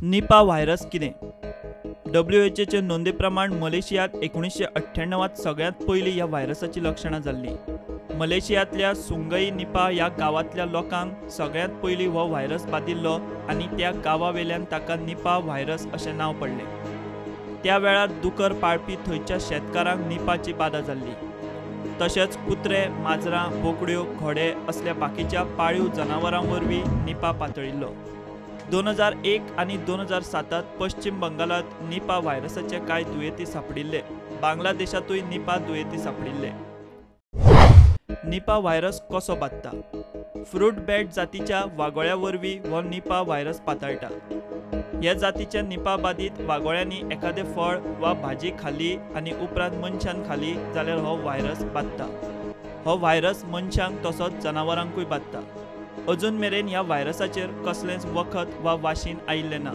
Nipah virus कितें? WHO नोंदे प्रमाण मलेशियात 1998त सगळ्यात पयलीं ह्या व्हायरसाची लक्षणां जाल्ली. मलेशियातल्या सुंगई निपा ह्या गांवांतल्या लोकांक सगळ्यात पयलीं हो व्हायरस बादिल्लो आनी त्या गांवावेल्यान ताका निपा व्हायरस अशें नांव पडलें. त्या वेळार दुकर पाळपी थंयच्या शेतकारांक निपाची बादा जाल्ली. तशेंच कुत्रे, माजरां, बोकड्यो, घोडे असल्या बाकीच्या पाळीव जनावरां वरवीं निपा पातळिल्लो. 2001 आनी 2007त पश्चिम बंगालात निपा व्हायरसाचे कांय दुयेंती सांपडिल्ले. बांगलादेशातूय निपा दुयेंती सांपडिल्ले. निपा व्हायरस कसो बादता? फ्रूट बॅट जातीच्या वागोळ्या वरवीं हो निपा व्हायरस पातळटा. ह्या जातीच्या निपा बाधित वागोळ्यांनी एखादें फळ वा भाजी खाल्ली आनी उपरांत मनशान खाली जाल्यार हो व्हायरस बादता. हो व्हायरस मनशांक तसोच जनावरांकूय बादता. अजून मेरेन ह्या व्हायरसाचेर कसलेंच वखद वा वाशीन आयिल्लें ना.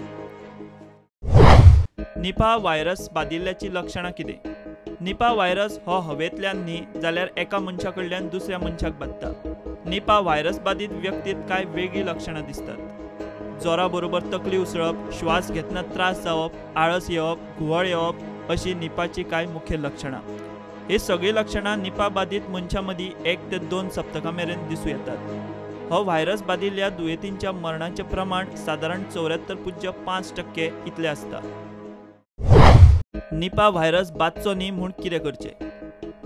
निपा व्हायरस बादिल्ल्याची लक्षणां कितें? निपा व्हायरस हो हवेंतल्यान न्ही जाल्यार एका मनशा कडल्यान दुसऱ्या मनशाक बादता. निपा व्हायरस बाधित व्यक्तीत कांय वेगळीं लक्षणां दिसतात. जोरा बरोबर तकली उसळप, श्वास घेतना त्रास जावप, आळस येवप, घुंवळ येवप अशी निपाची कांय मुखेल लक्षणां. ही सगळीं लक्षणां निपा बाधित मनशां मदीं 1 ते 2 सप्तकां मेरेन दिसूं येतात. हो व्हायरस बादिल्ल्या दुयेंतींच्या मरणाचें प्रमाण सादारण 74.5% इतलें आसता. निपा व्हायरस बादचो न्ही म्हूण कितें करचें?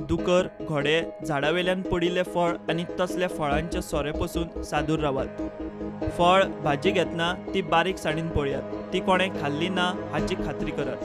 दुकर, घोडे, झाडावेल्यान पडिल्लें फळ आनी तसल्या फळांचे सोरे पसून सादूर रावात. फळ, भाजी घेतना ती बारीक साणीन पळयात. ती कोणें खाल्ली ना हाची खात्री करात.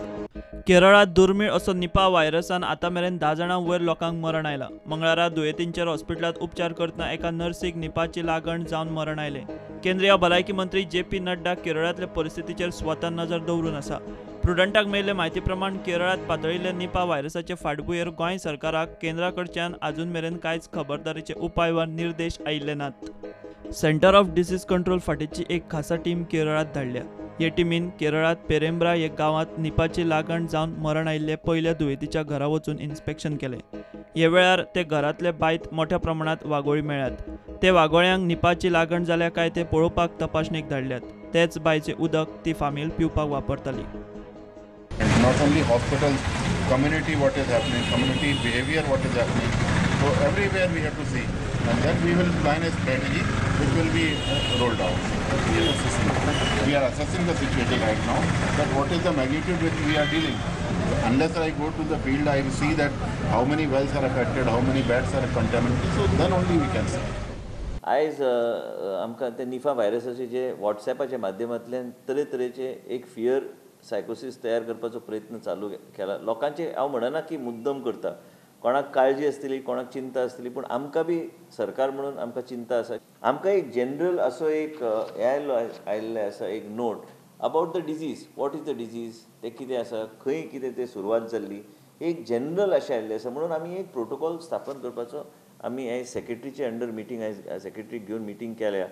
केरळात दुर्मीळ असो निपा व्हायरसान आतां मेरेन 10 जाणां वयर लोकांक मरण आयलां. मंगळारा दुयेंतींचेर हॉस्पिटलांत उपचार करतना एका नर्सीक निपाची लागण जावन मरण आयलें. केंद्रीय भलायकी मंत्री JP नड्डा केरळांतले परिस्थितीचेर स्वता नजर दवरून आसा. प्रुडंटाक मेळिल्ले म्हायती प्रमाण केरळांत पातळिल्ल्या निपा व्हायरसाचे फाटभुंयेर गोंय सरकाराक केंद्रा कडच्यान आजून मेरेन कांयच खबरदारीचे उपाय वा निर्देश आयिल्ले नात. सेंटर ऑफ डिसीज कंट्रोल फाटीची एक खासा टीम केरळांत धाडल्या. हे टीमीन केरळांत पेरेंब्रा ह्या गांवांत निपाची लागण जावन मरण आयिल्ले पयल्या दुयेंतीच्या घरा वचून इन्स्पेक्शन केलें. हे वेळार ते घरांतले बायत मोठ्या प्रमाणांत वागोळी मेळ्ळ्यात. ते वागोळ्यांक निपाची लागण जाल्या काय ते पळोवपाक तपासणेक धाडल्यात. तेच बांयचें उदक ती फामील पिवपाक वापरताली. Not only hospitals, community what is happening, community behavior what is happening. So everywhere we have to see, and then we will plan a strategy which will be rolled out. We are assessing the situation right now, that what is the magnitude which we are dealing. Unless I go to the field, I will see that how many wells are affected, how many beds are contaminated, so then only we can see. आयज आमकां ते निफा व्हायरसाचे जे व्हॉट्सॅपाच्या माध्यमांतल्यान तरेतरेचे एक fear सायकोसीस तयार करपाचो प्रयत्न चालू केला. लोकांचे हांव म्हणना की मुद्दम करता, कोणाक काळजी आसतली, कोणाक चिंता आसतली, पूण आमकां बी सरकार म्हणून आमकां चिंता आसा. आमकां एक जनरल असो एक आयिल्ले आसा एक note about the disease. What is the disease, ते कितें आसा, खंय कितें ते सुरवात जाल्ली, एक जनरल अशें आयिल्लें आसा. म्हणून आमी एक प्रोटोकॉल स्थापन करपाचो आमी हे सेक्रेटरीचे अंडर मिटींग आयज सेक्रेटरीक घेवन मिटींग केल्या.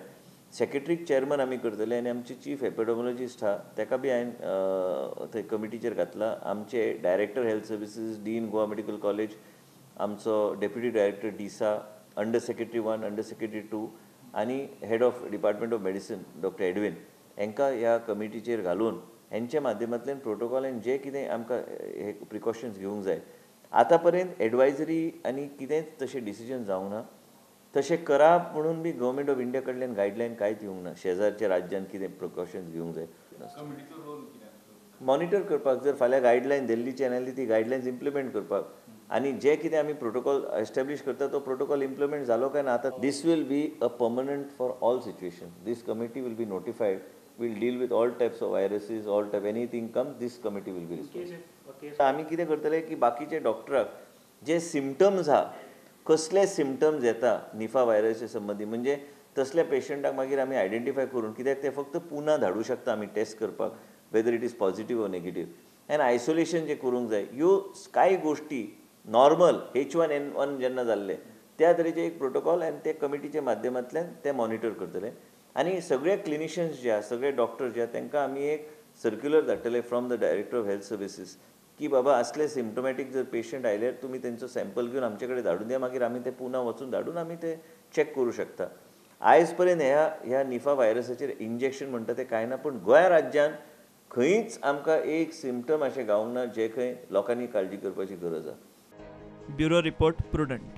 सेक्रेटरीक चेअरमन आमी करतले आनी आमचे चीफ एपिडेमोलॉजिस्ट आहा ताका बी हांवें थंय कमिटीचेर घातला. आमचे director health services, dean Goa medical college, आमचो डेप्युटी डायरेक्टर डिसा, अंडर सेक्रेटरी 1, अंडर सेक्रेटरी 2 आनी head of department of medicine doctor Edwin हांकां ह्या कमिटीचेर घालून हांच्या माध्यमांतल्यान प्रोटोकॉलान जे कितें आमकां हे प्रिकॉशन्स घेवंक जाय. आतां पर्यंत एडवायजरी आनी कितेंच तशें डिसिजन जावंक ना. तशें करप म्हणून बी गव्हर्मेंट ऑफ इंडिया कडल्यान गायडलायन कांयच येवंक ना. शेजारच्या राज्यान कितें प्रिकॉशन्स घेवंक जाय मॉनिटर करपाक. जर फाल्यां गायडलायन दिल्ली चॅनली ती गायडलायन्स इम्प्लिमेंट करपाक आनी जे कितें आमी प्रोटोकॉल एस्टॅब्लीश करता तो प्रोटोकॉल इम्प्लिमेंट जालो काय ना. आतां this will be a permanent for all situation. This committee will be notified, will deal with all types of viruses, all type anything comes, this committee will be responsible. आमी कितें करतले की बाकीचे डॉक्टराक जे सिम्पटम्स आहा, कसले सिम्पटम्स येता निफा व्हायरसा संबंधी, म्हणजे तसल्या पेशंटाक मागीर आमी आयडेंटिफाय करून, कित्याक ते फक्त पुना धाडूं शकता आमी टेस्ट करपाक whether it is positive or negative. आनी आयसोलेशन जे करूंक जाय. ह्यो कांय गोश्टी नॉर्मल H1N1 जेन्ना जाल्ले त्या तरेचे एक प्रोटोकॉल आनी ते कमिटीच्या माध्यमांतल्यान ते मॉनिटर करतले. आनी सगळे क्लिनिशियन्स जे आहा, सगळे डॉक्टर जे आहा, तांकां आमी एक सर्क्युलर धाडटले from the director of health services की बाबा असले सिम्पटोमॅटीक जर पेशंट आयल्यार तुमी तेंचो सॅम्पल घेवन आमचे कडेन धाडून दिया. मागीर आमी ते पुना वचून धाडून आमी ते चॅक करूं शकता. आयज पर्यंत ह्या निफा व्हायरसाचेर इंजेक्शन म्हणटा ते कांय ना, पूण गोंय राज्यान खंयच आमकां एक सिम्पटम अशें गावूंक ना जे खंय लोकांनी काळजी करपाची गरज आसा. Bureau report prudent.